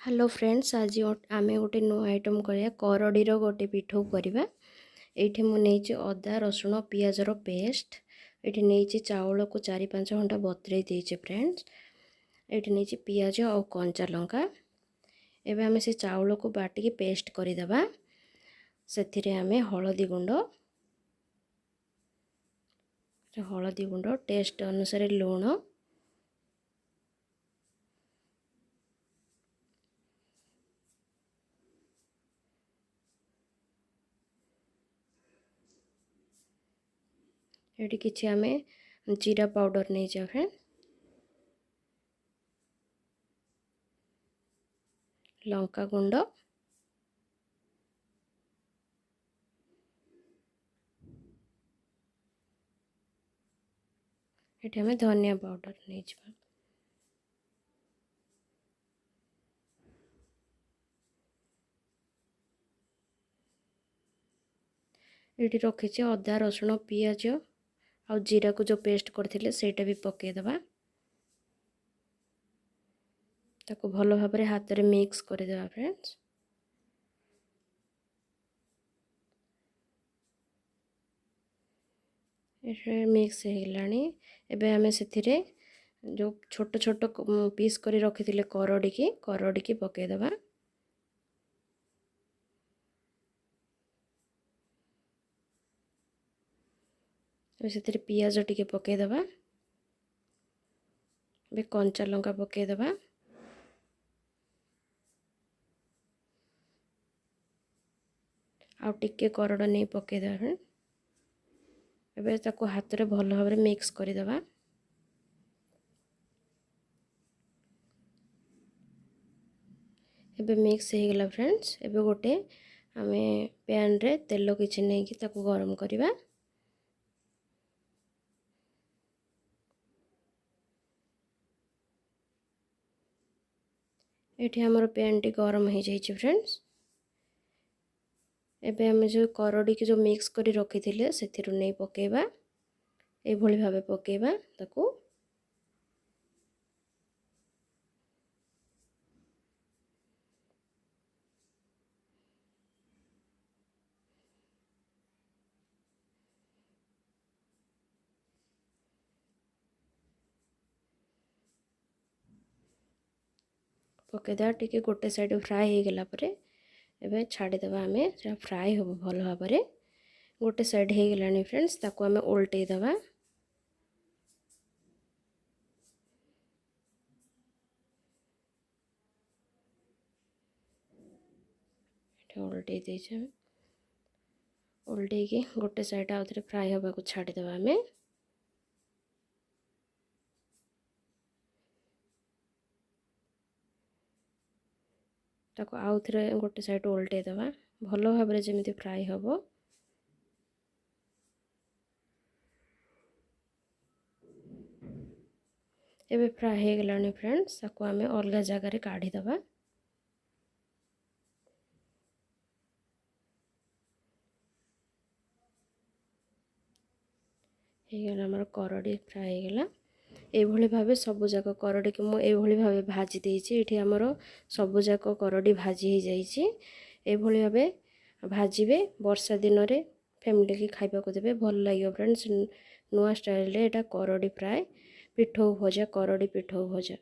Hello friends, आज आम गोटे नुआ आइटम करिया करडी गोटे पिठौ करवा। ये मुझे अदा रसुण पियाजर पेस्ट ये नहीं चाउल को 4-5 घंटा बतरे देचे फ्रेंड्स। ये नहीं पियाज और कंचा लंका। एवं आम से चाउल को बाटिकी पेस्ट करदे। से आम हलदी गुंड टेस्ट अनुसार लुण ये किसी आम जीरा पाउडर नहीं जा फ्रेंड, लंका गुंड, ये आम धनिया पाउडर नहीं जा। ये रखी अदा रसुण पियाज और जीरा को जो पेस्ट करथिले सेटा भी पकेदबा। ताको भलो भाव में हाथ में मिक्स करदेबा फ्रेंड्स। ये मिक्स हो गलानी। एबे हमें से जो छोट छोट पीस करी रखी करडी की पकेदबा। से पियाज टिके पकेदबा। बे कंचा लंका पकेदबा। आउ टिके करड नहीं पकेदबा। एबे ताको हाथ रे भलो भाव में मिक्स करदेबा। एबे मिक्स हो गला फ्रेंड्स। एबे गोटे आमे पैन रे तेल किछि नहीं कि ताको गरम करिबा। ये हमर पैन टी गरम हो जाइए फ्रेंड्स। एबे हम जो करडी की जो मिक्स करी रखी थिले सेथिरु नहीं पकेबा। ए भली भाबे पकेबा ताको। पकेदा टिके गोटे साइड फ्राए हो गला परे एबे छाड़ीदेवा। आम फ्राए हम भल भाव में। गोटे साइड हो गलानी फ्रेंड्स, ताको आम उल्टे देवा। उल्टे देचे उल्टे की गोटे साइड आउ थे फ्राए होगा को छाड़ीदेवा। आम ताको आउ थे गोटे साइड उल्टे देवा भल भाव में जमी फ्राए हम। एबे फ्राए हो गलानी फ्रेंड्स, ताको आम अलग जगार काढ़ीदेवा। आमर करडी फ्राए हो गला। एभली भावे सबु जाक करडी की मु एभली भावे भाजी देइछि। एठी हमर सबु जाक करडी भाजी हो जाइछि। एभली भावे भाजीबे वर्षा दिन रे फैमिली की खाइबा को देबे भल लागियो फ्रेंड्स। नुआ स्टाइल रे एटा करडी फ्राए पिठौ भजा करडी पिठौ भजा।